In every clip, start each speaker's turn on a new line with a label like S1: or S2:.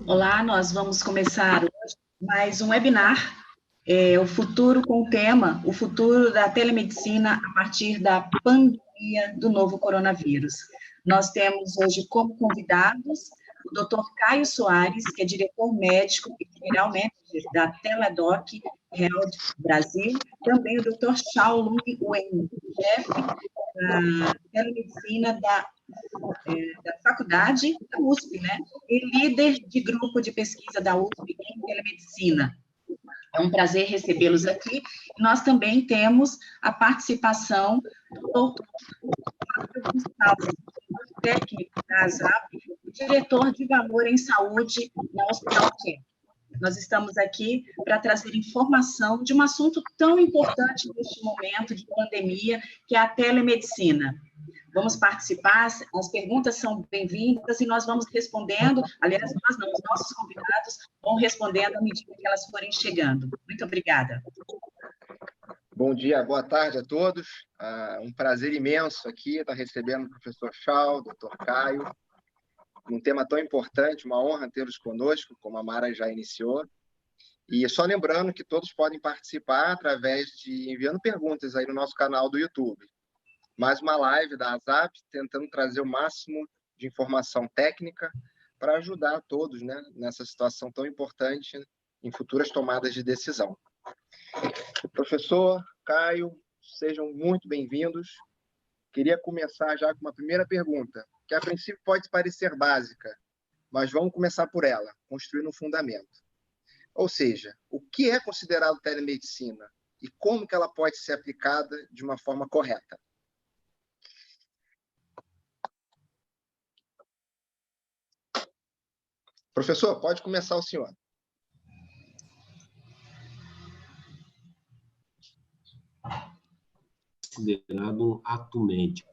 S1: Olá, nós vamos começar hoje mais um webinar, o futuro com o tema, o futuro da telemedicina a partir da pandemia do novo coronavírus. Nós temos hoje como convidados o Dr. Caio Soares, que é diretor médico e general manager da Teladoc Health Brasil, também o Dr. Shaolong Wen, chefe da telemedicina da faculdade da USP, né? E líder de grupo de pesquisa da USP em telemedicina. É um prazer recebê-los aqui. Nós também temos a participação do doutor Fábio Gonçalves, técnico da ASAP, diretor de Valor em Saúde na Hospital Care. Nós estamos aqui para trazer informação de um assunto tão importante neste momento de pandemia, que é a telemedicina. Vamos participar, as perguntas são bem-vindas e nós vamos respondendo, aliás, nós não, os nossos convidados vão respondendo à medida que elas forem chegando. Muito obrigada.
S2: Bom dia, boa tarde a todos. Um prazer imenso aqui estar recebendo o professor Shao, o doutor Caio, um tema tão importante, uma honra tê-los conosco, como a Mara já iniciou. E só lembrando que todos podem participar através de enviando perguntas aí no nosso canal do YouTube. Mais uma live da ASAP, tentando trazer o máximo de informação técnica para ajudar a todos, né, nessa situação tão importante em futuras tomadas de decisão. Professor Caio, sejam muito bem-vindos. Queria começar já com uma primeira pergunta, que a princípio pode parecer básica, mas vamos começar por ela, construindo um fundamento. Ou seja, o que é considerado telemedicina e como que ela pode ser aplicada de uma forma correta? Professor, pode começar o senhor.
S3: Considerado um ato médico.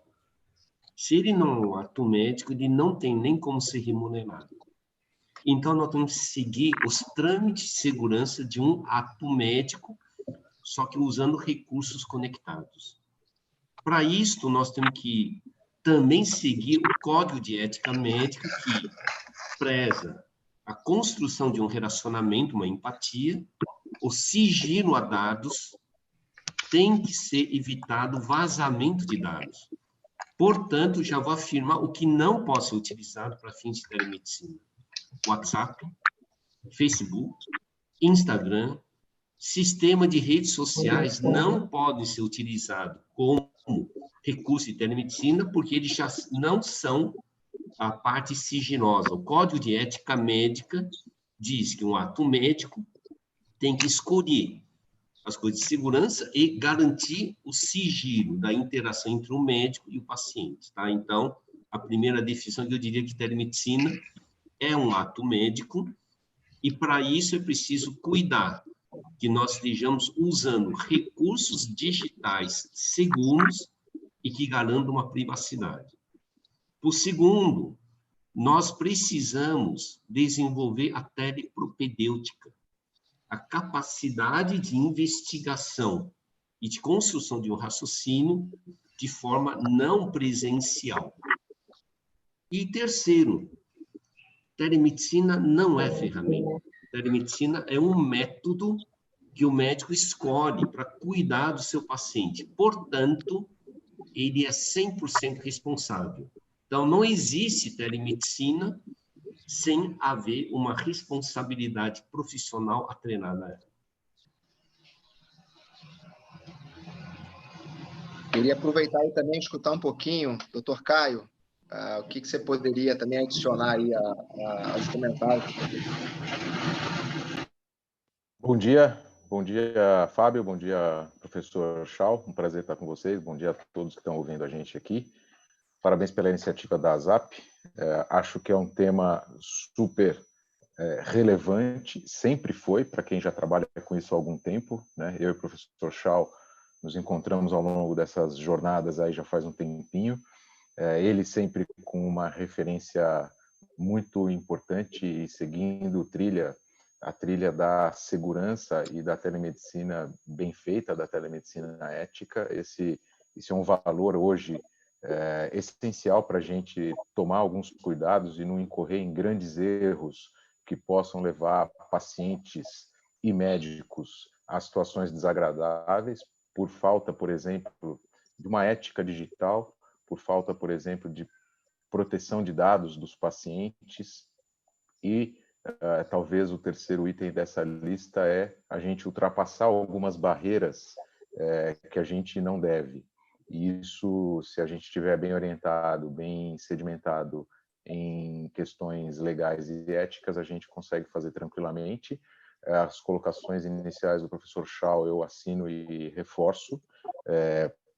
S3: Se ele não é um ato médico, ele não tem nem como ser remunerado. Então, nós temos que seguir os trâmites de segurança de um ato médico, só que usando recursos conectados. Para isso, nós temos que também seguir o Código de Ética Médica, que preza a construção de um relacionamento, uma empatia, o sigilo a dados, tem que ser evitado vazamento de dados. Portanto, já vou afirmar o que não pode ser utilizado para fins de telemedicina. WhatsApp, Facebook, Instagram, sistema de redes sociais não podem ser utilizados como recurso de telemedicina, porque eles já não são a parte sigilosa. O Código de Ética Médica diz que um ato médico tem que escolher as coisas de segurança e garantir o sigilo da interação entre o médico e o paciente, tá? Então, a primeira definição que eu diria que telemedicina é um ato médico e, para isso, é preciso cuidar que nós estejamos usando recursos digitais seguros e que garantam uma privacidade. Por segundo, nós precisamos desenvolver a telepropedêutica, a capacidade de investigação e de construção de um raciocínio de forma não presencial. E terceiro, telemedicina não é ferramenta. Telemedicina é um método que o médico escolhe para cuidar do seu paciente. Portanto, ele é 100% responsável. Então, não existe telemedicina sem haver uma responsabilidade profissional atrelada a ela.
S2: Queria aproveitar e também escutar um pouquinho, doutor Caio, o que você poderia também adicionar aí aos comentários.
S4: Bom dia, Fábio, bom dia, professor Shao, um prazer estar com vocês, bom dia a todos que estão ouvindo a gente aqui. Parabéns pela iniciativa da ASAP, acho que é um tema super relevante, sempre foi, para quem já trabalha com isso há algum tempo, né? Eu e o professor Shao nos encontramos ao longo dessas jornadas aí já faz um tempinho, ele sempre com uma referência muito importante e seguindo a trilha da segurança e da telemedicina bem feita, da telemedicina ética. Esse é um valor hoje essencial para a gente tomar alguns cuidados e não incorrer em grandes erros que possam levar pacientes e médicos a situações desagradáveis, por falta, por exemplo, de uma ética digital, por falta, por exemplo, de proteção de dados dos pacientes. E talvez o terceiro item dessa lista é a gente ultrapassar algumas barreiras que a gente não deve. E isso, se a gente estiver bem orientado, bem sedimentado em questões legais e éticas, a gente consegue fazer tranquilamente. As colocações iniciais do professor Schall eu assino e reforço.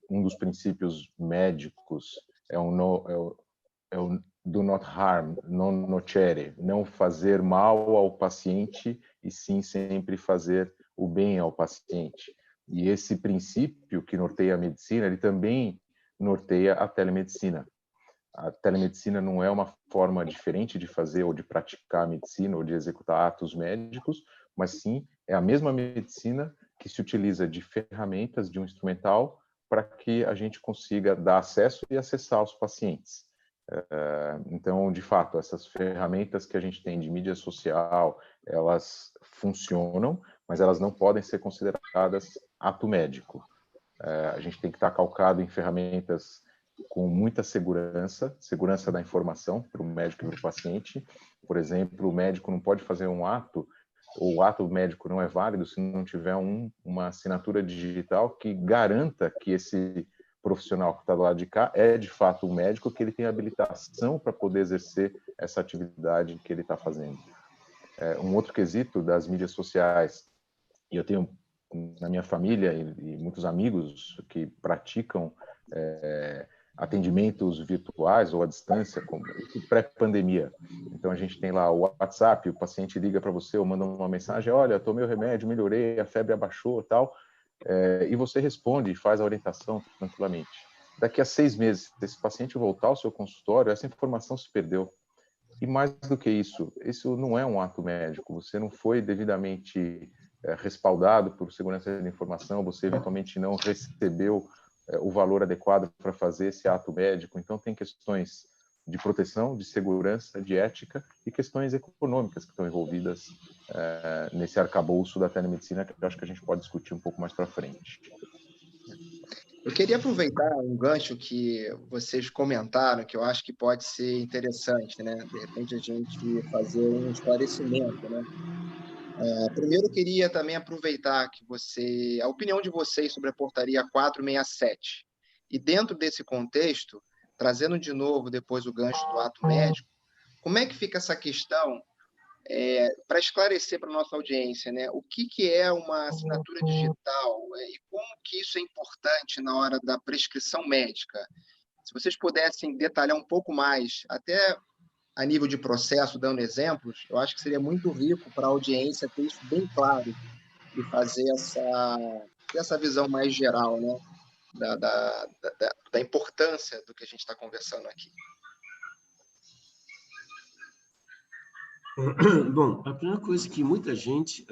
S4: Um dos princípios médicos é o do not harm, non nocere, não fazer mal ao paciente e sim sempre fazer o bem ao paciente. E esse princípio que norteia a medicina, ele também norteia a telemedicina. A telemedicina não é uma forma diferente de fazer ou de praticar a medicina ou de executar atos médicos, mas sim é a mesma medicina que se utiliza de ferramentas, de um instrumental, para que a gente consiga dar acesso e acessar aos pacientes. Então, de fato, essas ferramentas que a gente tem de mídia social, elas funcionam, mas elas não podem ser consideradas ato médico. A gente tem que estar calcado em ferramentas com muita segurança da informação para o médico e para o paciente. Por exemplo, o médico não pode fazer um ato, ou o ato médico não é válido se não tiver uma assinatura digital que garanta que esse profissional que está do lado de cá é de fato um médico, que ele tem habilitação para poder exercer essa atividade que ele está fazendo. Um outro quesito das mídias sociais, e eu tenho na minha família e muitos amigos que praticam atendimentos virtuais ou à distância, pré-pandemia. Então, a gente tem lá o WhatsApp, o paciente liga para você ou manda uma mensagem, olha, tomei o remédio, melhorei, a febre abaixou, tal, e você responde e faz a orientação tranquilamente. Daqui a 6 meses, se esse paciente voltar ao seu consultório, essa informação se perdeu. E mais do que isso não é um ato médico, você não foi devidamente respaldado por segurança de informação, você eventualmente não recebeu o valor adequado para fazer esse ato médico. Então, tem questões de proteção, de segurança, de ética e questões econômicas que estão envolvidas nesse arcabouço da telemedicina, que eu acho que a gente pode discutir um pouco mais para frente.
S2: Eu queria aproveitar um gancho que vocês comentaram, que eu acho que pode ser interessante, né? De repente, a gente fazer um esclarecimento, né? Primeiro, eu queria também aproveitar a opinião de vocês sobre a portaria 467. E dentro desse contexto, trazendo de novo depois o gancho do ato médico, como é que fica essa questão para esclarecer para a nossa audiência, né? O que é uma assinatura digital e como que isso é importante na hora da prescrição médica? Se vocês pudessem detalhar um pouco mais, até a nível de processo, dando exemplos, eu acho que seria muito rico para a audiência ter isso bem claro e fazer essa visão mais geral, né? Da importância do que a gente está conversando aqui.
S3: Bom, a primeira coisa é que muita gente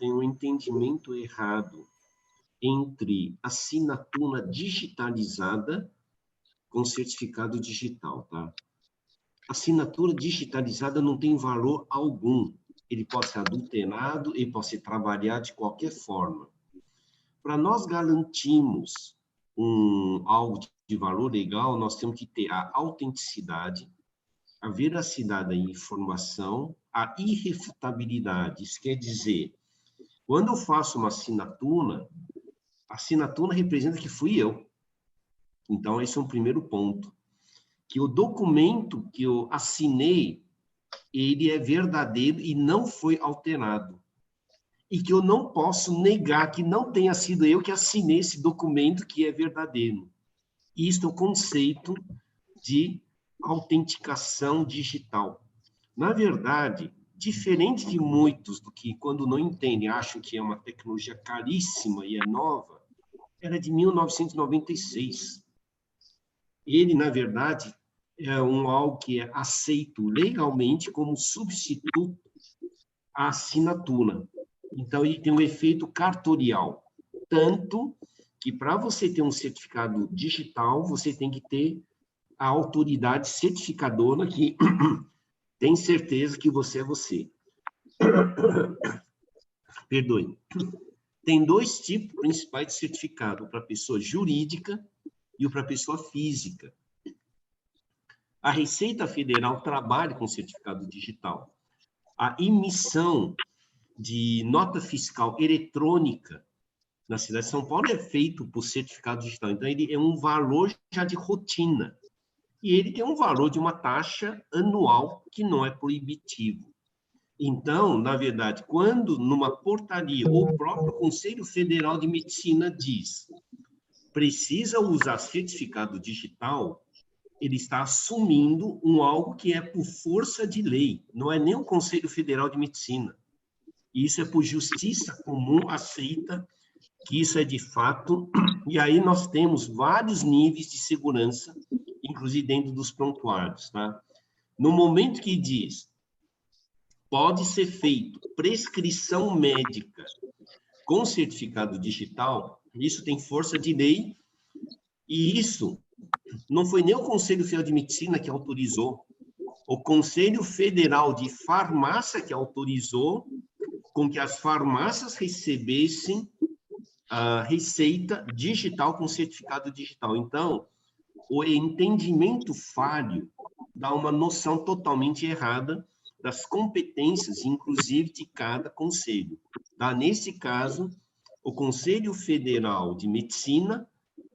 S3: tem um entendimento errado entre assinatura digitalizada com certificado digital, tá? Assinatura digitalizada não tem valor algum. Ele pode ser adulterado, ele pode ser trabalhado de qualquer forma. Para nós garantirmos algo de valor legal, nós temos que ter a autenticidade, a veracidade da informação, a irrefutabilidade. Isso quer dizer, quando eu faço uma assinatura, a assinatura representa que fui eu. Então, esse é um primeiro ponto. Que o documento que eu assinei, ele é verdadeiro e não foi alterado. E que eu não posso negar que não tenha sido eu que assinei esse documento que é verdadeiro. Isto é o conceito de autenticação digital. Na verdade, diferente de muitos do que, quando não entendem, acham que é uma tecnologia caríssima e é nova, era de 1996. Ele, na verdade, é algo que é aceito legalmente como substituto à assinatura. Então, ele tem um efeito cartorial. Tanto que, para você ter um certificado digital, você tem que ter a autoridade certificadora que tem certeza que você é você. Perdoe. Tem dois tipos principais de certificado, para a pessoa jurídica e para a pessoa física. A Receita Federal trabalha com certificado digital. A emissão de nota fiscal eletrônica na cidade de São Paulo é feito por certificado digital. Então, ele é um valor já de rotina. E ele tem um valor de uma taxa anual que não é proibitivo. Então, na verdade, quando numa portaria ou o próprio Conselho Federal de Medicina diz precisa usar certificado digital, ele está assumindo algo que é por força de lei, não é nem o Conselho Federal de Medicina. Isso é por justiça comum aceita que isso é de fato, e aí nós temos vários níveis de segurança, inclusive dentro dos prontuários, tá? No momento que diz pode ser feito prescrição médica com certificado digital, isso tem força de lei, e isso não foi nem o Conselho Federal de Medicina que autorizou, o Conselho Federal de Farmácia que autorizou com que as farmácias recebessem a receita digital com certificado digital. Então, o entendimento falho dá uma noção totalmente errada das competências, inclusive de cada conselho. Tá? Nesse caso, o Conselho Federal de Medicina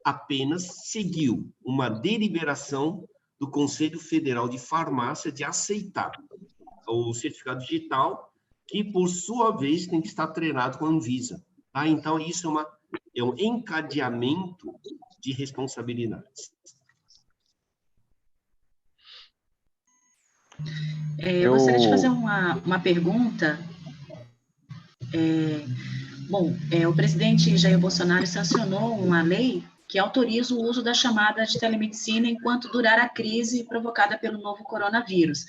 S3: apenas seguiu uma deliberação do Conselho Federal de Farmácia de aceitar o certificado digital, que, por sua vez, tem que estar treinado com a Anvisa. Tá? Então, isso é um encadeamento de responsabilidades.
S1: Eu gostaria de fazer uma pergunta. O presidente Jair Bolsonaro sancionou uma lei que autoriza o uso da chamada de telemedicina enquanto durar a crise provocada pelo novo coronavírus.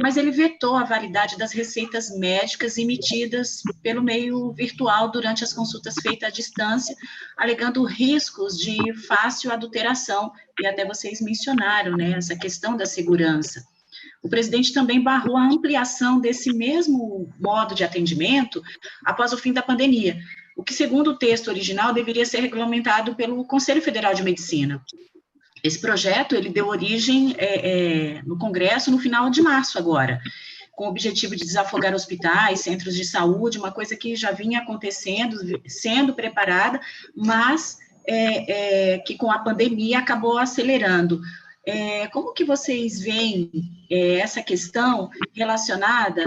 S1: Mas ele vetou a validade das receitas médicas emitidas pelo meio virtual durante as consultas feitas à distância, alegando riscos de fácil adulteração, e até vocês mencionaram, né, essa questão da segurança. O presidente também barrou a ampliação desse mesmo modo de atendimento após o fim da pandemia, o que, segundo o texto original, deveria ser regulamentado pelo Conselho Federal de Medicina. Esse projeto, ele deu origem no Congresso no final de março agora, com o objetivo de desafogar hospitais, centros de saúde, uma coisa que já vinha acontecendo, sendo preparada, mas que com a pandemia acabou acelerando. Como que vocês veem essa questão relacionada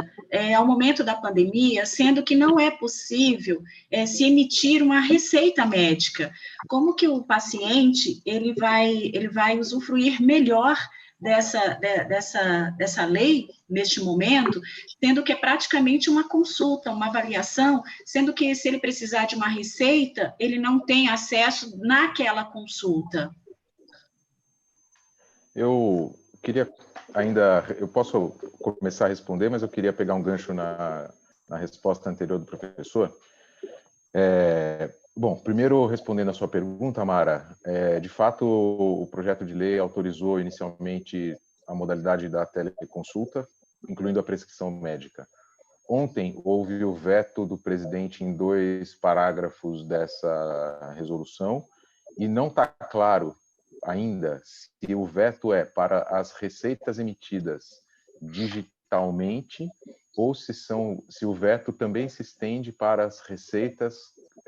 S1: ao momento da pandemia, sendo que não é possível se emitir uma receita médica? Como que o paciente ele vai usufruir melhor dessa lei neste momento, sendo que é praticamente uma consulta, uma avaliação, sendo que se ele precisar de uma receita, ele não tem acesso naquela consulta?
S4: Eu posso começar a responder, mas eu queria pegar um gancho na resposta anterior do professor. Bom, primeiro respondendo a sua pergunta, Mara, de fato o projeto de lei autorizou inicialmente a modalidade da teleconsulta, incluindo a prescrição médica. Ontem houve o veto do presidente em 2 parágrafos dessa resolução e não está claro ainda se o veto é para as receitas emitidas digitalmente ou se o veto também se estende para as receitas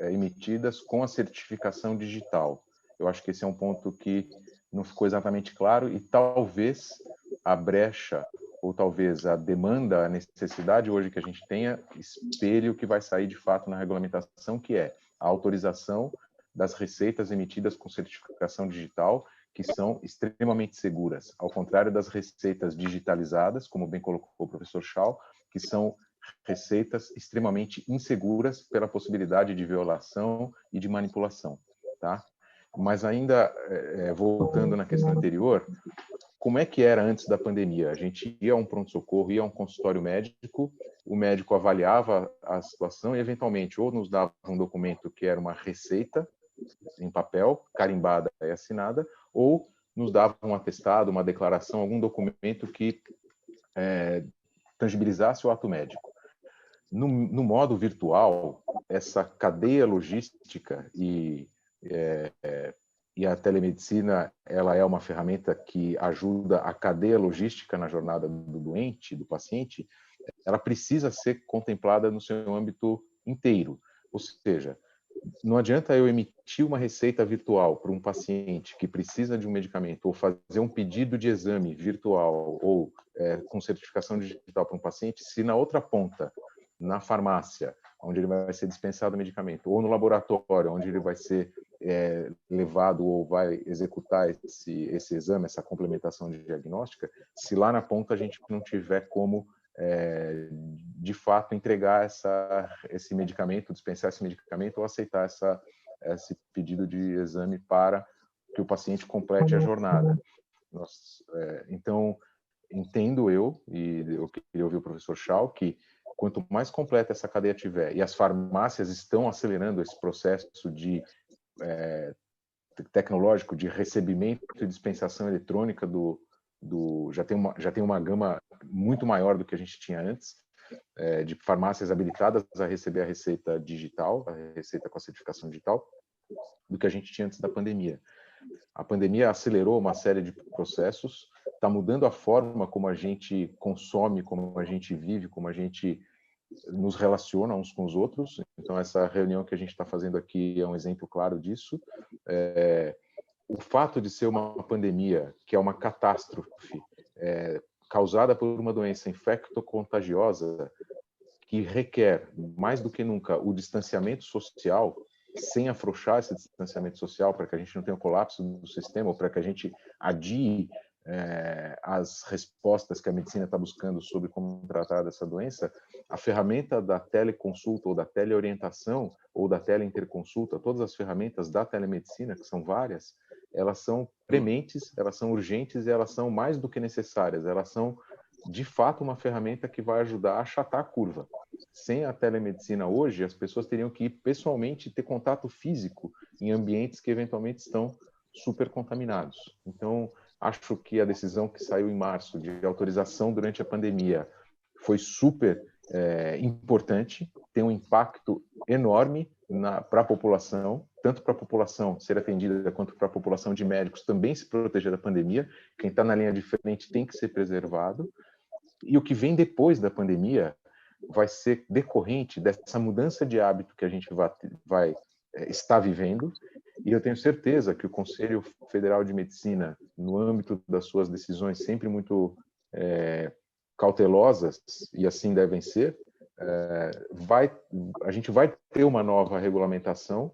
S4: emitidas com a certificação digital. Eu acho que esse é um ponto que não ficou exatamente claro e talvez a brecha ou talvez a demanda, a necessidade hoje que a gente tenha espelhe o que vai sair de fato na regulamentação, que é a autorização das receitas emitidas com certificação digital, que são extremamente seguras, ao contrário das receitas digitalizadas, como bem colocou o professor Schall, que são receitas extremamente inseguras pela possibilidade de violação e de manipulação, tá? Mas ainda, voltando na questão anterior, como é que era antes da pandemia? A gente ia a um pronto-socorro, ia a um consultório médico, o médico avaliava a situação e, eventualmente, ou nos dava um documento que era uma receita em papel, carimbada e assinada, ou nos dava um atestado, uma declaração, algum documento que tangibilizasse o ato médico. no modo virtual, essa cadeia logística e a telemedicina, ela é uma ferramenta que ajuda a cadeia logística na jornada do doente, do paciente, ela precisa ser contemplada no seu âmbito inteiro. Ou seja, não adianta eu emitir uma receita virtual para um paciente que precisa de um medicamento ou fazer um pedido de exame virtual ou com certificação digital para um paciente, se na outra ponta, na farmácia, onde ele vai ser dispensado o medicamento, ou no laboratório, onde ele vai ser levado ou vai executar esse exame, essa complementação diagnóstica, se lá na ponta a gente não tiver como de fato entregar esse medicamento, dispensar esse medicamento ou aceitar esse pedido de exame para que o paciente complete a jornada. Então, entendo e eu queria ouvir o professor Schau, que quanto mais completa essa cadeia tiver, e as farmácias estão acelerando esse processo tecnológico de recebimento e dispensação eletrônica já tem uma gama muito maior do que a gente tinha antes, de farmácias habilitadas a receber a receita digital, a receita com a certificação digital, do que a gente tinha antes da pandemia. A pandemia acelerou uma série de processos, está mudando a forma como a gente consome, como a gente vive, como a gente nos relaciona uns com os outros. Então, essa reunião que a gente está fazendo aqui é um exemplo claro disso. O fato de ser uma pandemia, que é uma catástrofe, causada por uma doença infectocontagiosa, que requer, mais do que nunca, o distanciamento social, sem afrouxar esse distanciamento social, para que a gente não tenha um colapso do sistema, ou para que a gente adie as respostas que a medicina está buscando sobre como tratar dessa doença, a ferramenta da teleconsulta ou da teleorientação ou da teleinterconsulta, todas as ferramentas da telemedicina, que são várias, elas são prementes, elas são urgentes e elas são mais do que necessárias. Elas são, de fato, uma ferramenta que vai ajudar a achatar a curva. Sem a telemedicina hoje, as pessoas teriam que ir pessoalmente ter contato físico em ambientes que eventualmente estão super contaminados. Então, acho que a decisão que saiu em março de autorização durante a pandemia foi super importante, tem um impacto enorme para a população, tanto para a população ser atendida quanto para a população de médicos também se proteger da pandemia. Quem está na linha de frente tem que ser preservado. E o que vem depois da pandemia vai ser decorrente dessa mudança de hábito que a gente vai estar vivendo. E eu tenho certeza que o Conselho Federal de Medicina, no âmbito das suas decisões sempre muito cautelosas, e assim devem ser, a gente vai ter uma nova regulamentação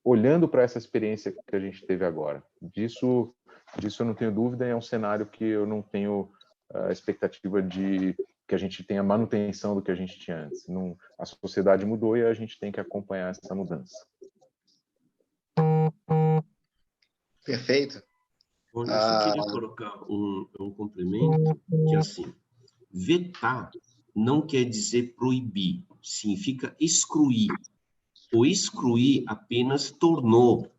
S4: olhando para essa experiência que a gente teve agora. Disso eu não tenho dúvida, é um cenário que eu não tenho a expectativa de que a gente tenha manutenção do que a gente tinha antes. A sociedade mudou e a gente tem que acompanhar essa mudança.
S2: Perfeito.
S3: Bom, eu só queria colocar um complemento, que assim, vetar não quer dizer proibir, significa excluir. O excluir apenas tornou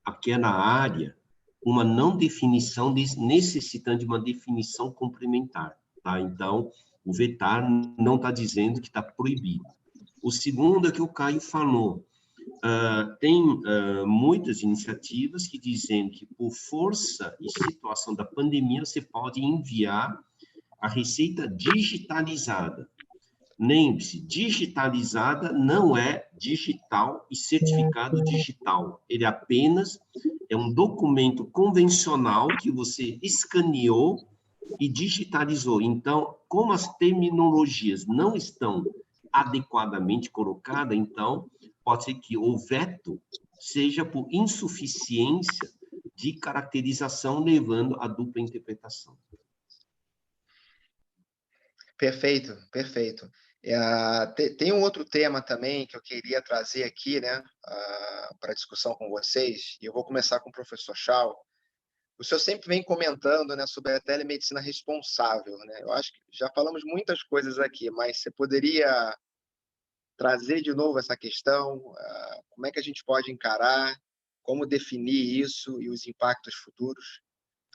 S3: aquela área uma não definição, necessitando de uma definição complementar. Tá? Então, o vetar não está dizendo que está proibido. O segundo é que o Caio falou. Tem muitas iniciativas que dizem que, por força e situação da pandemia, você pode enviar a receita digitalizada. Lembre-se, digitalizada não é digital e certificado digital. Ele apenas é um documento convencional que você escaneou e digitalizou. Então, como as terminologias não estão adequadamente colocadas, então, pode ser que o veto seja por insuficiência de caracterização, levando à dupla interpretação.
S2: Perfeito, perfeito. Tem um outro tema também que eu queria trazer aqui, né, para discussão com vocês, e eu vou começar com o professor Schau. O senhor sempre vem comentando, né, sobre a telemedicina responsável, né? Eu acho que já falamos muitas coisas aqui, mas você poderia trazer de novo essa questão? Como é que a gente pode encarar? Como definir isso e os impactos futuros?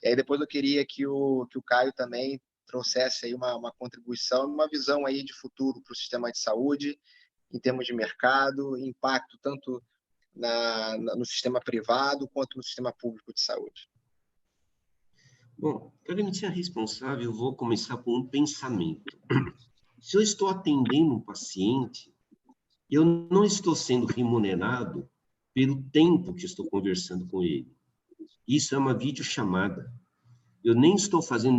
S2: E aí depois eu queria que o Caio também trouxesse aí uma contribuição, uma visão aí de futuro para o sistema de saúde, em termos de mercado, impacto tanto no sistema privado quanto no sistema público de saúde.
S3: Bom, telemedicina responsável, eu vou começar por um pensamento. Se eu estou atendendo um paciente, eu não estou sendo remunerado pelo tempo que estou conversando com ele. Isso é uma videochamada. Eu nem estou fazendo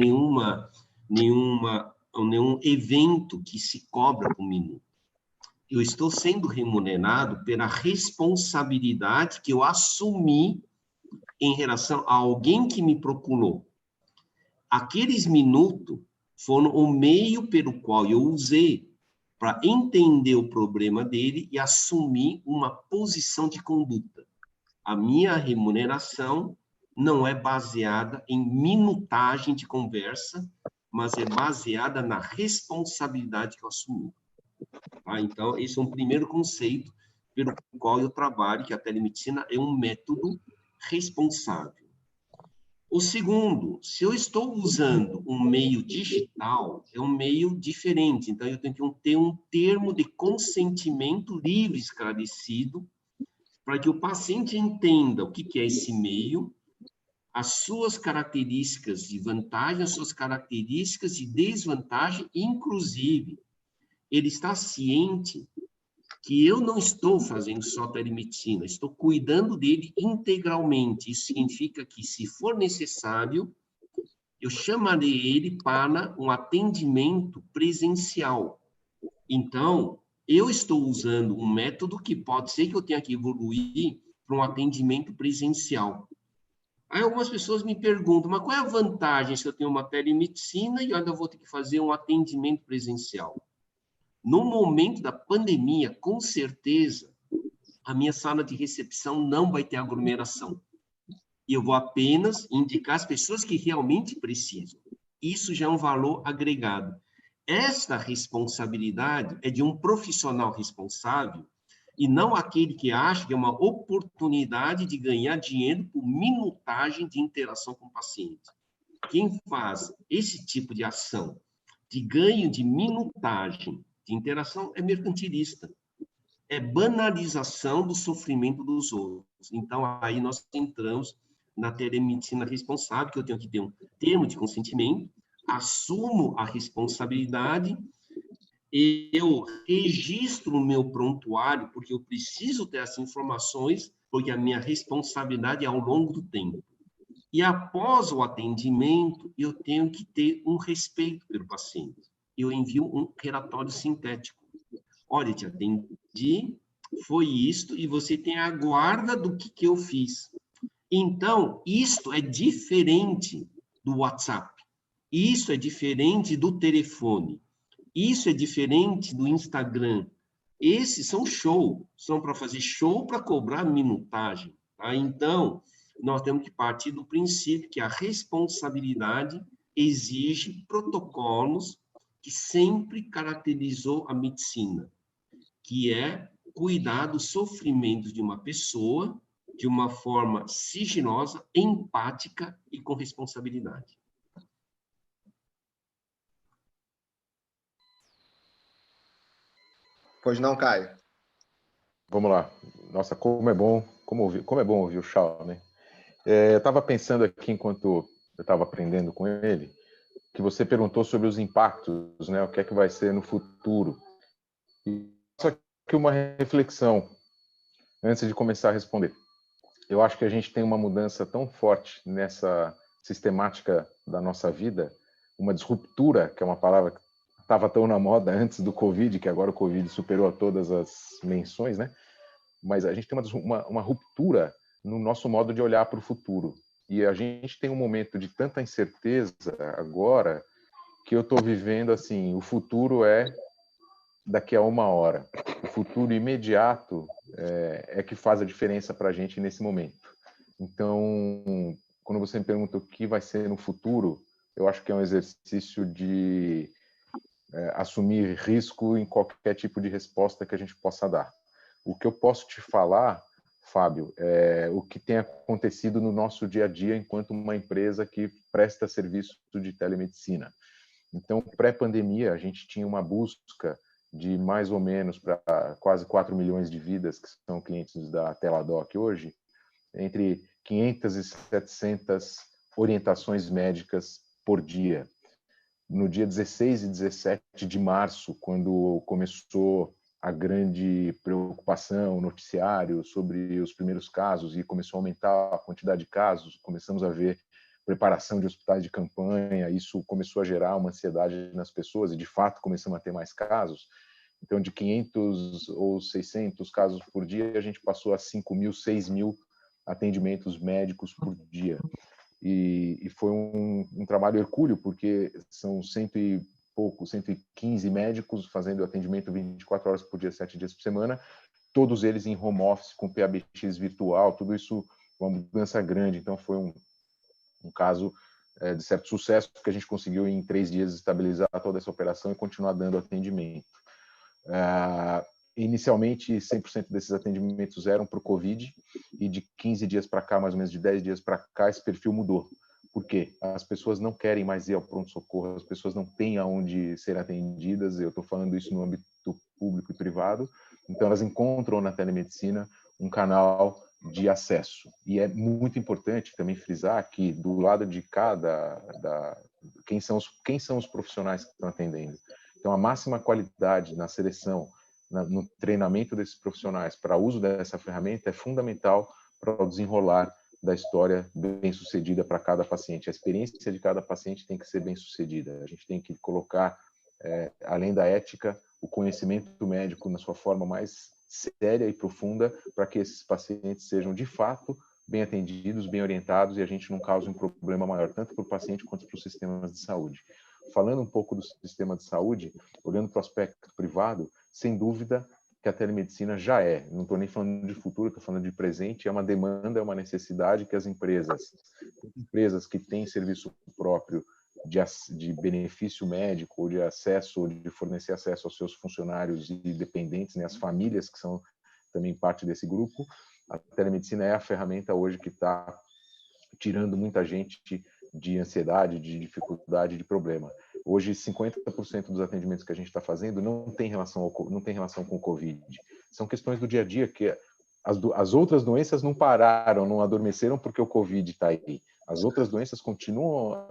S3: nenhum evento que se cobra por minuto. Eu estou sendo remunerado pela responsabilidade que eu assumi em relação a alguém que me procurou. Aqueles minutos foram o meio pelo qual eu usei para entender o problema dele e assumir uma posição de conduta. A minha remuneração não é baseada em minutagem de conversa, mas é baseada na responsabilidade que eu assumi. Tá? Então, esse é um primeiro conceito pelo qual eu trabalho, que a telemedicina é um método responsável. O segundo, se eu estou usando um meio digital, é um meio diferente. Então, eu tenho que ter um termo de consentimento livre esclarecido para que o paciente entenda o que é esse meio, as suas características de vantagem, as suas características de desvantagem, inclusive, ele está ciente que eu não estou fazendo só telemedicina, estou cuidando dele integralmente. Isso significa que, se for necessário, eu chamarei ele para um atendimento presencial. Então, eu estou usando um método que pode ser que eu tenha que evoluir para um atendimento presencial. Aí algumas pessoas me perguntam, mas qual é a vantagem se eu tenho uma telemedicina e ainda vou ter que fazer um atendimento presencial? No momento da pandemia, com certeza, a minha sala de recepção não vai ter aglomeração. E eu vou apenas indicar as pessoas que realmente precisam. Isso já é um valor agregado. Esta responsabilidade é de um profissional responsável e não aquele que acha que é uma oportunidade de ganhar dinheiro por minutagem de interação com o paciente. Quem faz esse tipo de ação de ganho de minutagem de interação é mercantilista. É banalização do sofrimento dos outros. Então, aí nós entramos na telemedicina responsável, que eu tenho que ter um termo de consentimento, assumo a responsabilidade, eu registro o meu prontuário, porque eu preciso ter essas informações, porque a minha responsabilidade é ao longo do tempo. E após o atendimento, eu tenho que ter um respeito pelo paciente. Eu envio um relatório sintético. Olha, te atendi, foi isto, e você tem a guarda do que eu fiz. Então, isto é diferente do WhatsApp. Isso é diferente do telefone. Isso é diferente do Instagram. Esses são show, são para fazer show para cobrar minutagem. Tá? Então, nós temos que partir do princípio que a responsabilidade exige protocolos que sempre caracterizou a medicina, que é cuidar dos sofrimentos de uma pessoa de uma forma sigilosa, empática e com responsabilidade.
S2: Pois não, Caio?
S4: Vamos lá. Nossa, como é bom ouvir o Shaw, né? Eu estava pensando aqui, enquanto eu estava aprendendo com ele, que você perguntou sobre os impactos, né? O que é que vai ser no futuro. E só que uma reflexão, antes de começar a responder. Eu acho que a gente tem uma mudança tão forte nessa sistemática da nossa vida, uma disruptura, que é uma palavra que estava tão na moda antes do Covid, que agora o Covid superou todas as menções, né? Mas a gente tem uma ruptura no nosso modo de olhar para o futuro. E a gente tem um momento de tanta incerteza agora que eu estou vivendo assim, o futuro é daqui a 1 hora. O futuro imediato é que faz a diferença para a gente nesse momento. Então, quando você me pergunta o que vai ser no futuro, eu acho que é um exercício de assumir risco em qualquer tipo de resposta que a gente possa dar. O que eu posso te falar, Fábio, é o que tem acontecido no nosso dia a dia enquanto uma empresa que presta serviço de telemedicina. Então, pré-pandemia, a gente tinha uma busca de mais ou menos para quase 4 milhões de vidas que são clientes da Teladoc hoje, entre 500 e 700 orientações médicas por dia. No dia 16 e 17 de março, quando começou a grande preocupação, noticiário sobre os primeiros casos e começou a aumentar a quantidade de casos, começamos a ver preparação de hospitais de campanha, isso começou a gerar uma ansiedade nas pessoas e, de fato, começamos a ter mais casos. Então, de 500 ou 600 casos por dia, a gente passou a 5.000, 6.000 atendimentos médicos por dia. E foi um trabalho hercúleo, porque são 115 médicos fazendo atendimento 24 horas por dia, 7 dias por semana, todos eles em home office, com PABX virtual, tudo isso uma mudança grande. Então, foi um caso de certo sucesso, porque a gente conseguiu em 3 dias estabilizar toda essa operação e continuar dando atendimento. Inicialmente, 100% desses atendimentos eram para o Covid, e de 15 dias para cá, mais ou menos de 10 dias para cá, esse perfil mudou. Por quê? As pessoas não querem mais ir ao pronto-socorro, as pessoas não têm aonde ser atendidas, eu estou falando isso no âmbito público e privado, então elas encontram na telemedicina um canal de acesso. E é muito importante também frisar que do lado de quem são os profissionais que estão atendendo. Então, a máxima qualidade na seleção, no treinamento desses profissionais para uso dessa ferramenta é fundamental para o desenrolar da história bem-sucedida para cada paciente. A experiência de cada paciente tem que ser bem-sucedida. A gente tem que colocar, além da ética, o conhecimento médico na sua forma mais séria e profunda para que esses pacientes sejam, de fato, bem atendidos, bem orientados e a gente não cause um problema maior, tanto para o paciente quanto para os sistemas de saúde. Falando um pouco do sistema de saúde, olhando para o aspecto privado, sem dúvida que a telemedicina já não estou nem falando de futuro, estou falando de presente, é uma demanda, é uma necessidade que as empresas que têm serviço próprio de benefício médico, ou de acesso, ou de fornecer acesso aos seus funcionários e dependentes, né, as famílias que são também parte desse grupo, a telemedicina é a ferramenta hoje que está tirando muita gente de ansiedade, de dificuldade, de problema. Hoje, 50% dos atendimentos que a gente está fazendo não tem relação com o Covid. São questões do dia a dia que as outras doenças não pararam, não adormeceram porque o Covid está aí. As outras doenças continuam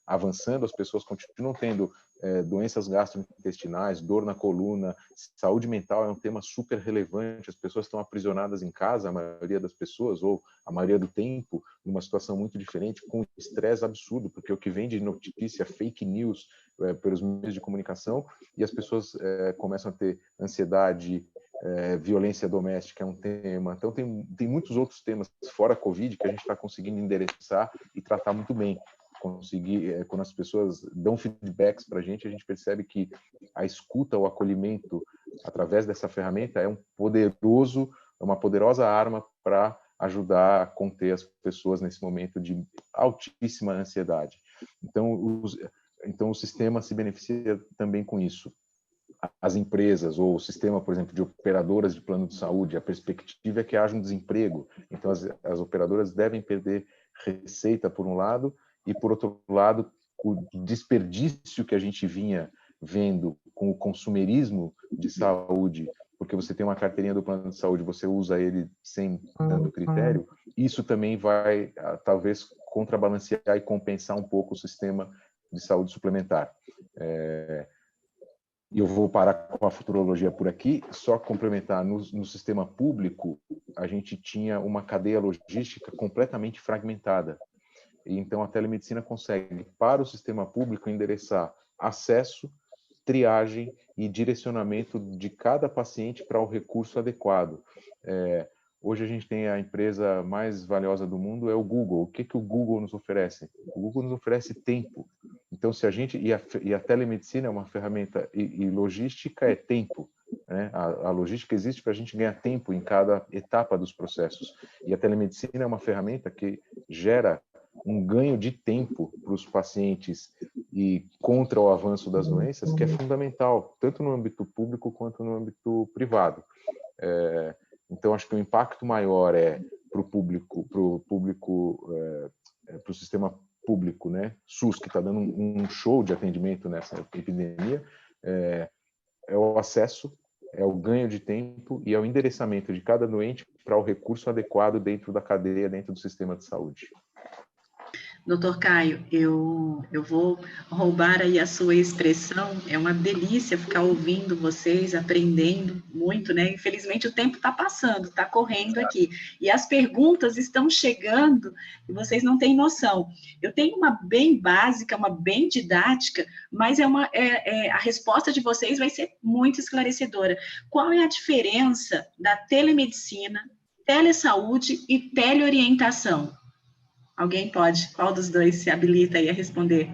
S4: avançando, as pessoas continuam tendo doenças gastrointestinais, dor na coluna, saúde mental é um tema super relevante, as pessoas estão aprisionadas em casa, a maioria das pessoas, ou a maioria do tempo, numa situação muito diferente, com estresse absurdo, porque o que vem de notícia, fake news, pelos meios de comunicação, e as pessoas começam a ter ansiedade, violência doméstica é um tema. Então, tem muitos outros temas fora Covid que a gente está conseguindo endereçar e tratar muito bem. Quando as pessoas dão feedbacks para a gente percebe que a escuta, o acolhimento através dessa ferramenta é uma poderosa arma para ajudar a conter as pessoas nesse momento de altíssima ansiedade. Então o sistema se beneficia também com isso. As empresas ou o sistema, por exemplo, de operadoras de plano de saúde, a perspectiva é que haja um desemprego. Então, as operadoras devem perder receita, por um lado, e, por outro lado, o desperdício que a gente vinha vendo com o consumerismo de saúde, porque você tem uma carteirinha do plano de saúde, você usa ele sem tanto critério, isso também vai, talvez, contrabalancear e compensar um pouco o sistema de saúde suplementar. E eu vou parar com a futurologia por aqui, só complementar, no sistema público, a gente tinha uma cadeia logística completamente fragmentada. E então, a telemedicina consegue, para o sistema público, endereçar acesso, triagem e direcionamento de cada paciente para o recurso adequado. Hoje a gente tem a empresa mais valiosa do mundo, é o Google. O que o Google nos oferece? O Google nos oferece tempo. Então, se a gente... E a telemedicina é uma ferramenta, e logística é tempo. Né? A logística existe para a gente ganhar tempo em cada etapa dos processos. E a telemedicina é uma ferramenta que gera um ganho de tempo para os pacientes e contra o avanço das doenças, que é fundamental, tanto no âmbito público quanto no âmbito privado. Então, acho que o impacto maior para o sistema público, né? né, SUS, que está dando um show de atendimento nessa epidemia, é o acesso, é o ganho de tempo e é o endereçamento de cada doente para o recurso adequado dentro da cadeia, dentro do sistema de saúde.
S1: Doutor Caio, eu vou roubar aí a sua expressão, é uma delícia ficar ouvindo vocês, aprendendo muito, né? Infelizmente o tempo está passando, está correndo aqui, e as perguntas estão chegando e vocês não têm noção. Eu tenho uma bem básica, uma bem didática, mas a resposta de vocês vai ser muito esclarecedora. Qual é a diferença da telemedicina, telesaúde e teleorientação? Alguém pode? Qual dos dois se habilita aí a responder?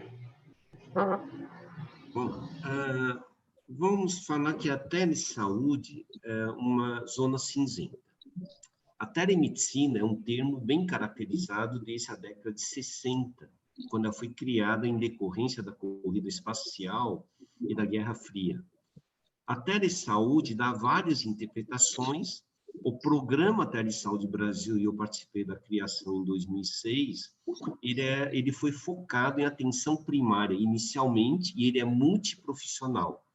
S3: Bom, vamos falar que a telesaúde é uma zona cinzenta. A telemedicina é um termo bem caracterizado desde a década de 60, quando ela foi criada em decorrência da corrida espacial e da Guerra Fria. A telesaúde dá várias interpretações. O programa Telesaúde Brasil, e eu participei da criação em 2006, ele foi focado em atenção primária inicialmente, e ele é multiprofissional.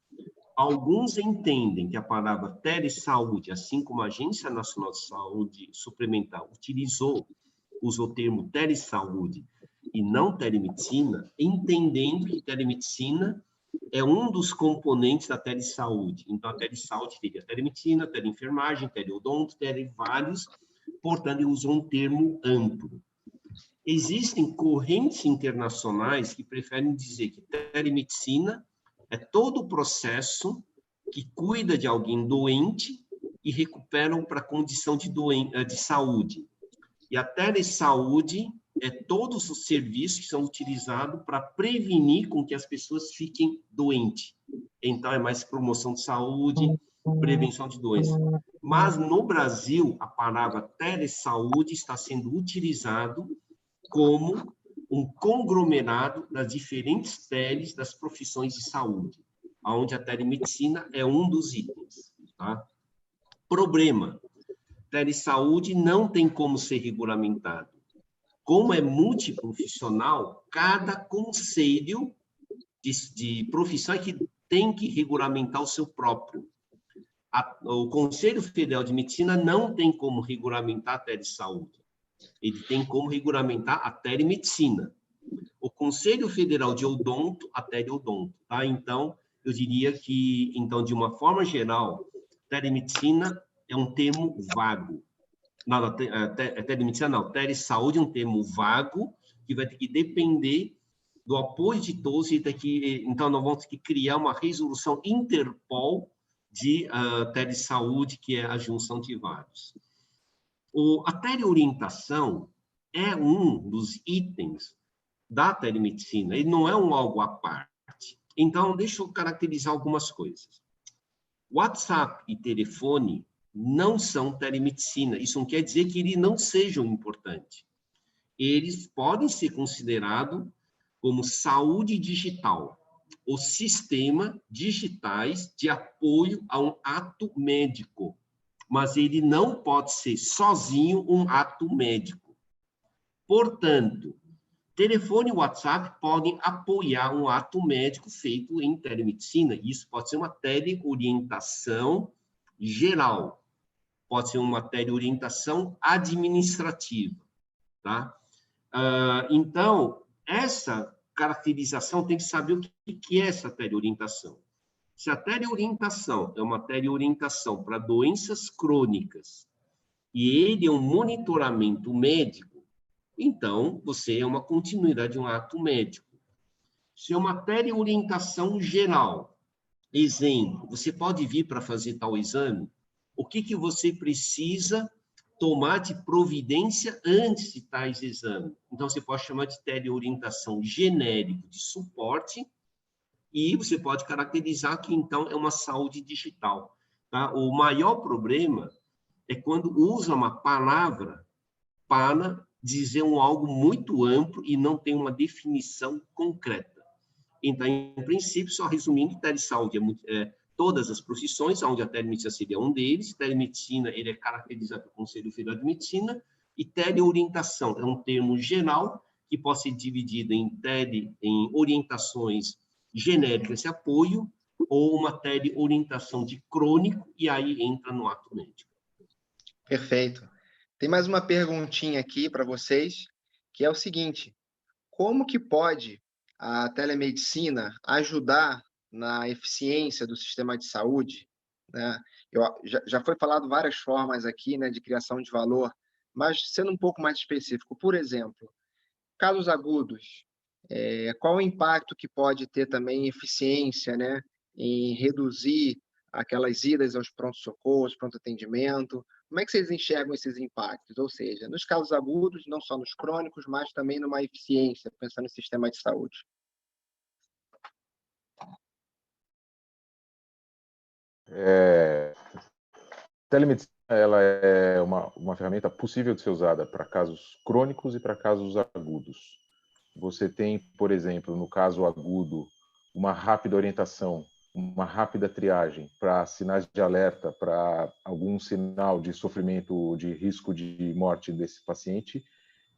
S3: Alguns entendem que a palavra telesaúde, assim como a Agência Nacional de Saúde Suplementar usou o termo telesaúde e não telemedicina, entendendo que telemedicina é um dos componentes da telesaúde. Então, a telesaúde teria telemedicina, teleenfermagem, teleodonto, vários, portanto, ele usou um termo amplo. Existem correntes internacionais que preferem dizer que telemedicina é todo o processo que cuida de alguém doente e recupera para a condição de saúde. E a telesaúde é todos os serviços que são utilizados para prevenir com que as pessoas fiquem doentes. Então, é mais promoção de saúde, prevenção de doenças. Mas, no Brasil, a palavra telesaúde está sendo utilizado como um conglomerado das diferentes teles das profissões de saúde, onde a telemedicina é um dos itens. Tá? Problema: telesaúde não tem como ser regulamentado. Como é multiprofissional, cada conselho de profissão é que tem que regulamentar o seu próprio. O Conselho Federal de Medicina não tem como regulamentar a telesaúde. Ele tem como regulamentar a telemedicina. O Conselho Federal de Odonto, a teleodonto. Tá? Então, eu diria que, então, de uma forma geral, telemedicina é um termo vago. Não, telemedicina não, telesaúde é um termo vago que vai ter que depender do apoio de todos, então nós vamos ter que criar uma resolução Interpol de telesaúde, que é a junção de vários. A teleorientação é um dos itens da telemedicina, ele não é algo à parte. Então, deixa eu caracterizar algumas coisas. WhatsApp e telefone não são telemedicina. Isso não quer dizer que eles não sejam importantes. Eles podem ser considerados como saúde digital, ou sistema digitais de apoio a um ato médico. Mas ele não pode ser sozinho um ato médico. Portanto, telefone e WhatsApp podem apoiar um ato médico feito em telemedicina. Isso pode ser uma teleorientação geral. Pode ser uma teleorientação administrativa, tá? Então, essa caracterização tem que saber o que é essa teleorientação. Se a teleorientação é uma teleorientação para doenças crônicas e ele é um monitoramento médico, então você é uma continuidade de um ato médico. Se é uma teleorientação geral, exemplo, você pode vir para fazer tal exame, o que você precisa tomar de providência antes de tais exames? Então, você pode chamar de teleorientação genérico de suporte e você pode caracterizar que, então, é uma saúde digital. Tá? O maior problema é quando usa uma palavra para dizer algo muito amplo e não tem uma definição concreta. Então, em princípio, só resumindo, telesaúde todas as profissões, onde a telemedicina seria um deles. Telemedicina, ele é caracterizado pelo Conselho Federal de Medicina, e teleorientação é um termo geral que pode ser dividido em orientações genéricas de apoio ou uma orientação de crônico, e aí entra no ato médico.
S2: Perfeito. Tem mais uma perguntinha aqui para vocês, que é o seguinte: como que pode a telemedicina ajudar na eficiência do sistema de saúde, né? Já foi falado várias formas aqui, né, de criação de valor, mas sendo um pouco mais específico, por exemplo, casos agudos, qual o impacto que pode ter também eficiência, né, em reduzir aquelas idas aos pronto-socorros, pronto-atendimento? Como é que vocês enxergam esses impactos? Ou seja, nos casos agudos, não só nos crônicos, mas também numa eficiência, pensando no sistema de saúde.
S4: Telemedicina, ela é uma ferramenta possível de ser usada para casos crônicos e para casos agudos. Você tem, por exemplo, no caso agudo, uma rápida orientação, uma rápida triagem para sinais de alerta, para algum sinal de sofrimento, de risco de morte desse paciente,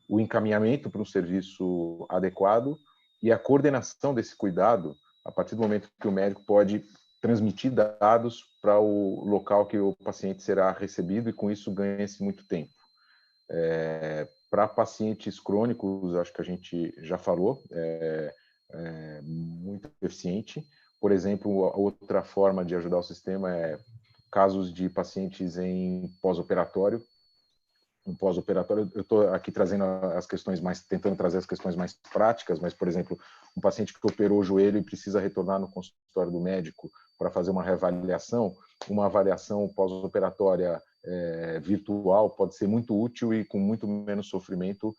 S4: o encaminhamento para um serviço adequado e a coordenação desse cuidado a partir do momento que o médico pode transmitir dados para o local que o paciente será recebido, e com isso ganha-se muito tempo. Para pacientes crônicos, acho que a gente já falou, muito eficiente. Por exemplo, a outra forma de ajudar o sistema é casos de pacientes em pós-operatório. Um pós-operatório, eu estou aqui trazendo as questões tentando trazer as questões mais práticas, mas, por exemplo, um paciente que operou o joelho e precisa retornar no consultório do médico para fazer uma reavaliação, uma avaliação pós-operatória virtual pode ser muito útil e com muito menos sofrimento,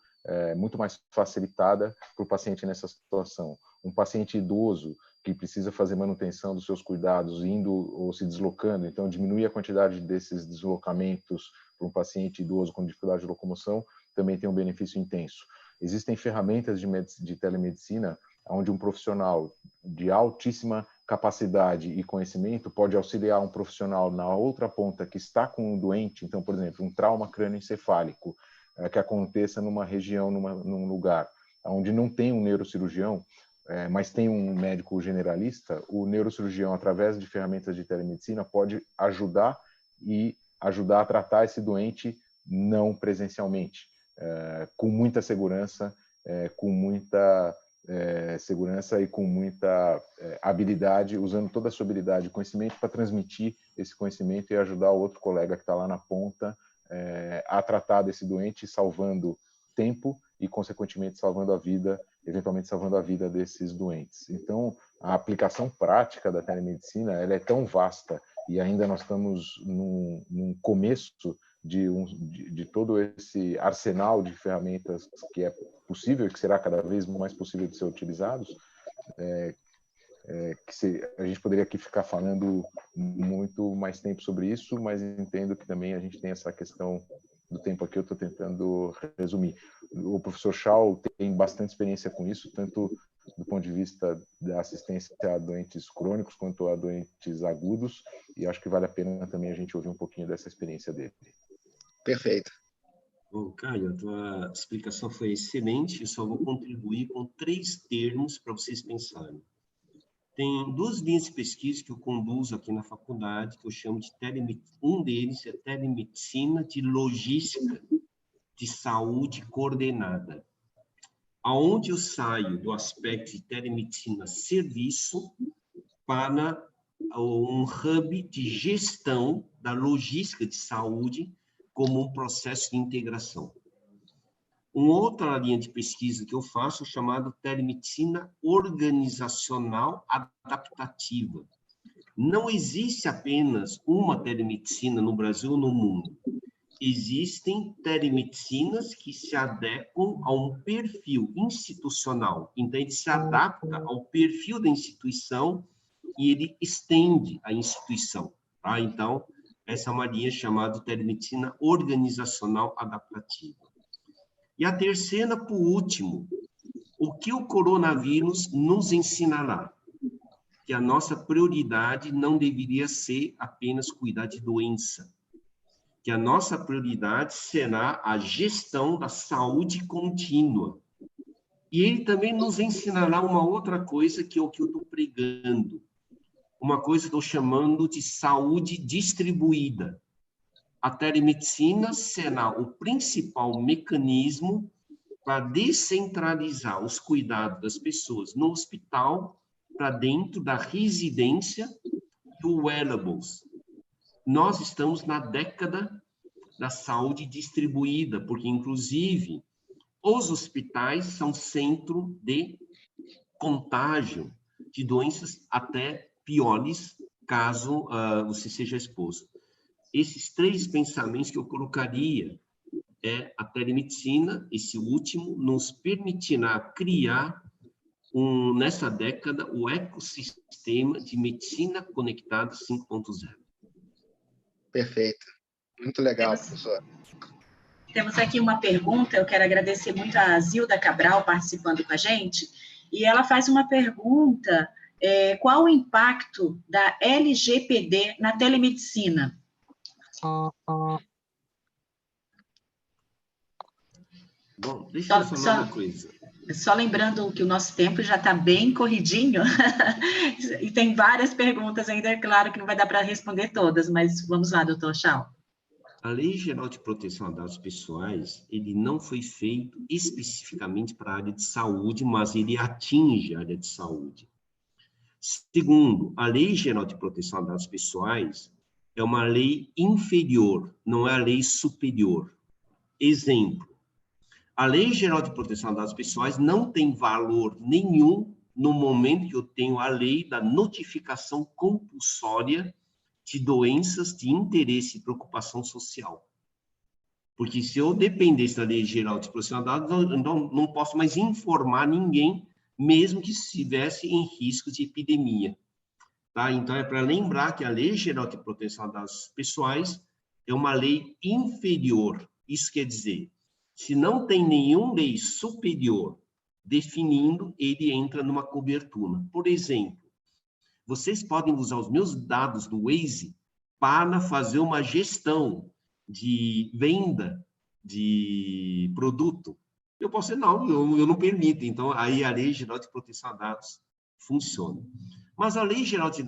S4: muito mais facilitada para o paciente nessa situação. Um paciente idoso que precisa fazer manutenção dos seus cuidados, indo ou se deslocando, então diminuir a quantidade desses deslocamentos para um paciente idoso com dificuldade de locomoção, também tem um benefício intenso. Existem ferramentas de telemedicina onde um profissional de altíssima capacidade e conhecimento pode auxiliar um profissional na outra ponta que está com um doente, então, por exemplo, um trauma crânioencefálico que aconteça numa região, num lugar onde não tem um neurocirurgião, mas tem um médico generalista. O neurocirurgião, através de ferramentas de telemedicina, pode ajudar a tratar esse doente não presencialmente, com muita segurança, segurança e com muita habilidade, usando toda a sua habilidade e conhecimento para transmitir esse conhecimento e ajudar o outro colega que está lá na ponta a tratar desse doente, salvando tempo e, consequentemente, eventualmente salvando a vida desses doentes. Então, a aplicação prática da telemedicina, ela é tão vasta, e ainda nós estamos num começo de todo esse arsenal de ferramentas que é possível e que será cada vez mais possível de ser utilizados, a gente poderia aqui ficar falando muito mais tempo sobre isso, mas entendo que também a gente tem essa questão do tempo aqui, eu estou tentando resumir. O professor Shaw tem bastante experiência com isso, tanto do ponto de vista da assistência a doentes crônicos quanto a doentes agudos, e acho que vale a pena também a gente ouvir um pouquinho dessa experiência dele.
S2: Perfeito.
S3: Bom, Caio, a tua explicação foi excelente. Eu só vou contribuir com 3 termos para vocês pensarem. Tem 2 linhas de pesquisa que eu conduzo aqui na faculdade, que eu chamo de telemedicina. Um deles é telemedicina de logística de saúde coordenada, aonde eu saio do aspecto de telemedicina serviço para um hub de gestão da logística de saúde como um processo de integração. Uma outra linha de pesquisa que eu faço é chamada telemedicina organizacional adaptativa. Não existe apenas uma telemedicina no Brasil ou no mundo. Existem telemedicinas que se adequam a um perfil institucional. Então, ele se adapta ao perfil da instituição e ele estende a instituição. Tá? Então, essa é uma linha chamada telemedicina organizacional adaptativa. E a terceira, por último, o que o coronavírus nos ensinará? Que a nossa prioridade não deveria ser apenas cuidar de doença, que a nossa prioridade será a gestão da saúde contínua. E ele também nos ensinará uma outra coisa, que é o que eu estou pregando. Uma coisa que estou chamando de saúde distribuída. A telemedicina será o principal mecanismo para descentralizar os cuidados das pessoas no hospital para dentro da residência do wearables. Nós estamos na década da saúde distribuída, porque, inclusive, os hospitais são centro de contágio de doenças até piores, caso você seja exposto. Esses 3 pensamentos que eu colocaria a telemedicina, esse último, nos permitirá criar, nessa década, o ecossistema de medicina conectada 5.0.
S2: Perfeito. Muito legal, professor.
S1: Temos aqui uma pergunta, eu quero agradecer muito a Zilda Cabral participando com a gente, e ela faz uma pergunta, qual o impacto da LGPD na telemedicina?
S3: Bom, deixa eu falar uma coisa.
S1: Só lembrando que o nosso tempo já está bem corridinho, e tem várias perguntas ainda, é claro que não vai dar para responder todas, mas vamos lá, doutor Chau.
S3: A Lei Geral de Proteção a Dados Pessoais, ele não foi feito especificamente para a área de saúde, mas ele atinge a área de saúde. Segundo, a Lei Geral de Proteção a Dados Pessoais é uma lei inferior, não é a lei superior. Exemplo, a Lei Geral de Proteção a Dados Pessoais não tem valor nenhum no momento que eu tenho a lei da notificação compulsória de doenças de interesse e preocupação social. Porque se eu dependesse da Lei Geral de Proteção a Dados, eu não posso mais informar ninguém, mesmo que estivesse em risco de epidemia. Tá? Então, é para lembrar que a Lei Geral de Proteção a Dados Pessoais é uma lei inferior. Isso quer dizer, se não tem nenhuma lei superior definindo, ele entra numa cobertura. Por exemplo, vocês podem usar os meus dados do Waze para fazer uma gestão de venda de produto. Eu posso dizer, não, eu não permito. Então, aí a Lei Geral de Proteção a Dados funciona. Mas a Lei Geral de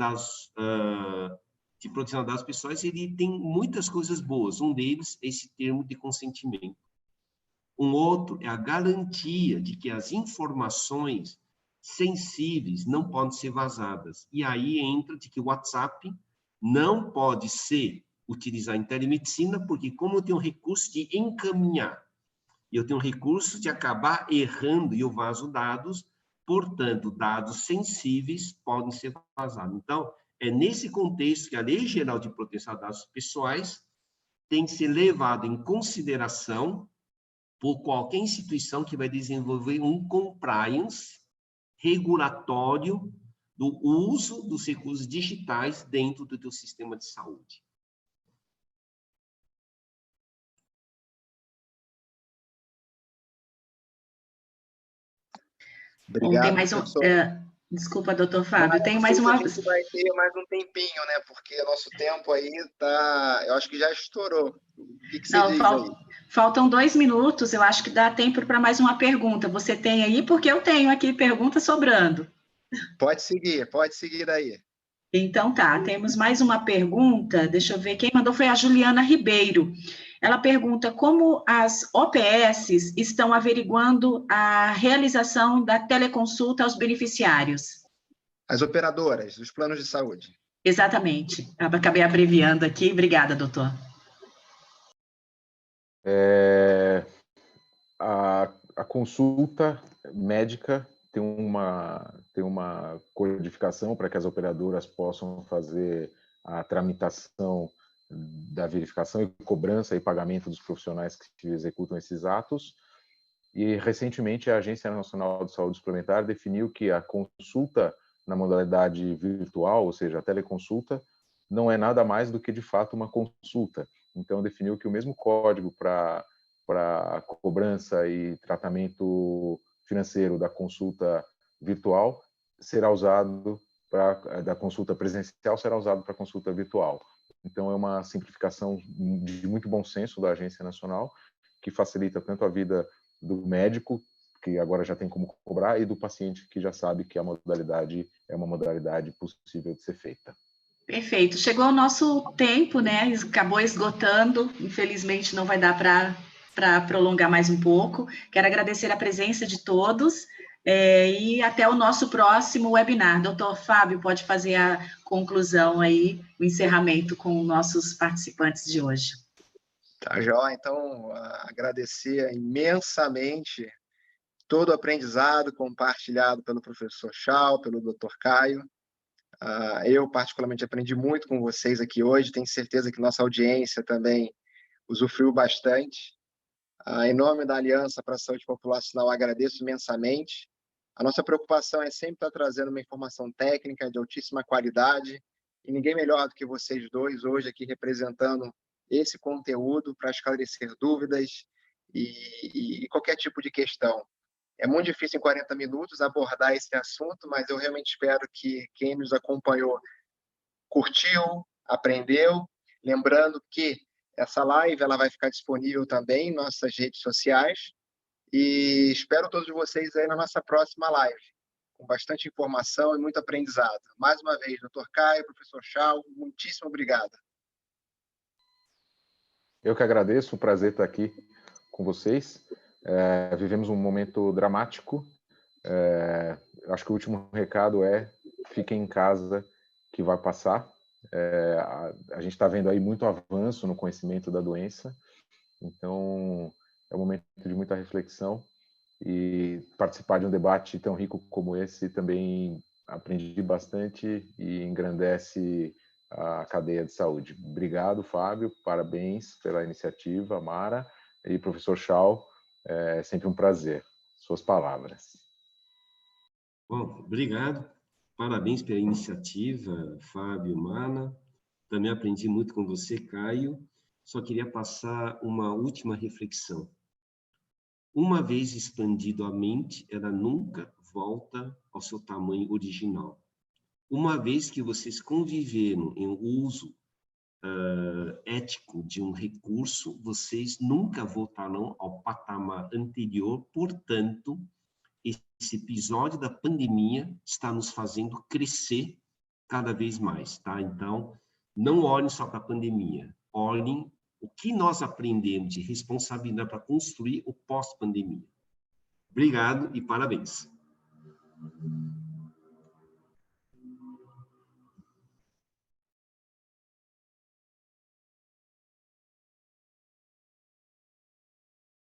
S3: Proteção a Dados Pessoais, ele tem muitas coisas boas. Um deles é esse termo de consentimento. Um outro é a garantia de que as informações sensíveis não podem ser vazadas. E aí entra de que o WhatsApp não pode ser utilizado em telemedicina, porque como eu tenho recurso de encaminhar, e eu tenho recurso de acabar errando e eu vazo dados, portanto, dados sensíveis podem ser vazados. Então, é nesse contexto que a Lei Geral de Proteção a Dados Pessoais tem que ser levada em consideração por qualquer instituição que vai desenvolver um compliance regulatório do uso dos recursos digitais dentro do teu sistema de saúde.
S2: Obrigado,
S1: bom, tem mais um, desculpa, doutor Fábio, tem mais uma...
S2: A gente vai ter mais um tempinho, né? Porque nosso tempo aí tá... Eu acho que já estourou. O que você diz aí?
S1: Faltam 2 minutos, eu acho que dá tempo para mais uma pergunta. Você tem aí? Porque eu tenho aqui pergunta sobrando.
S2: Pode seguir daí.
S1: Então tá, temos mais uma pergunta, deixa eu ver, quem mandou foi a Juliana Ribeiro. Ela pergunta como as OPS estão averiguando a realização da teleconsulta aos beneficiários.
S2: As operadoras, os planos de saúde.
S1: Exatamente, acabei abreviando aqui, obrigada, doutor.
S4: A consulta médica tem uma codificação para que as operadoras possam fazer a tramitação da verificação e cobrança e pagamento dos profissionais que executam esses atos. E, recentemente, a Agência Nacional de Saúde Suplementar definiu que a consulta na modalidade virtual, ou seja, a teleconsulta, não é nada mais do que, de fato, uma consulta. Então, definiu que o mesmo código para cobrança e tratamento financeiro da consulta virtual será usado da consulta presencial será usado para a consulta virtual. Então, é uma simplificação de muito bom senso da Agência Nacional, que facilita tanto a vida do médico, que agora já tem como cobrar, e do paciente que já sabe que a modalidade é uma modalidade possível de ser feita.
S1: Perfeito. Chegou o nosso tempo, né? Acabou esgotando. Infelizmente, não vai dar para prolongar mais um pouco. Quero agradecer a presença de todos e até o nosso próximo webinar. Doutor Fábio, pode fazer a conclusão aí, o encerramento com nossos participantes de hoje.
S2: Tá, joia. Então, agradecer imensamente todo o aprendizado compartilhado pelo professor Chau, pelo Dr. Caio. Eu, particularmente, aprendi muito com vocês aqui hoje. Tenho certeza que nossa audiência também usufruiu bastante. Em nome da Aliança para a Saúde Populacional, agradeço imensamente. A nossa preocupação é sempre estar trazendo uma informação técnica de altíssima qualidade, e ninguém melhor do que vocês dois hoje aqui representando esse conteúdo para esclarecer dúvidas e qualquer tipo de questão. É muito difícil em 40 minutos abordar esse assunto, mas eu realmente espero que quem nos acompanhou curtiu, aprendeu. Lembrando que essa live ela vai ficar disponível também em nossas redes sociais, e espero todos vocês aí na nossa próxima live, com bastante informação e muito aprendizado. Mais uma vez, Dr. Caio, professor Chau, muitíssimo obrigado.
S4: Eu que agradeço, o prazer estar aqui com vocês. Vivemos um momento dramático. Acho que o último recado é: fiquem em casa, que vai passar. A gente está vendo aí muito avanço no conhecimento da doença, então é um momento de muita reflexão, e participar de um debate tão rico como esse também aprendi bastante e engrandece a cadeia de saúde. Obrigado, Fábio, parabéns pela iniciativa, Mara, e professor Chau, é sempre um prazer. Suas palavras.
S3: Bom, obrigado. Parabéns pela iniciativa, Fábio, Mana. Também aprendi muito com você, Caio. Só queria passar uma última reflexão. Uma vez expandido a mente, ela nunca volta ao seu tamanho original. Uma vez que vocês conviveram em uso ético de um recurso, vocês nunca voltarão ao patamar anterior. Portanto, esse episódio da pandemia está nos fazendo crescer cada vez mais, tá? Então, não olhem só para a pandemia, olhem o que nós aprendemos de responsabilidade para construir o pós-pandemia. Obrigado e parabéns.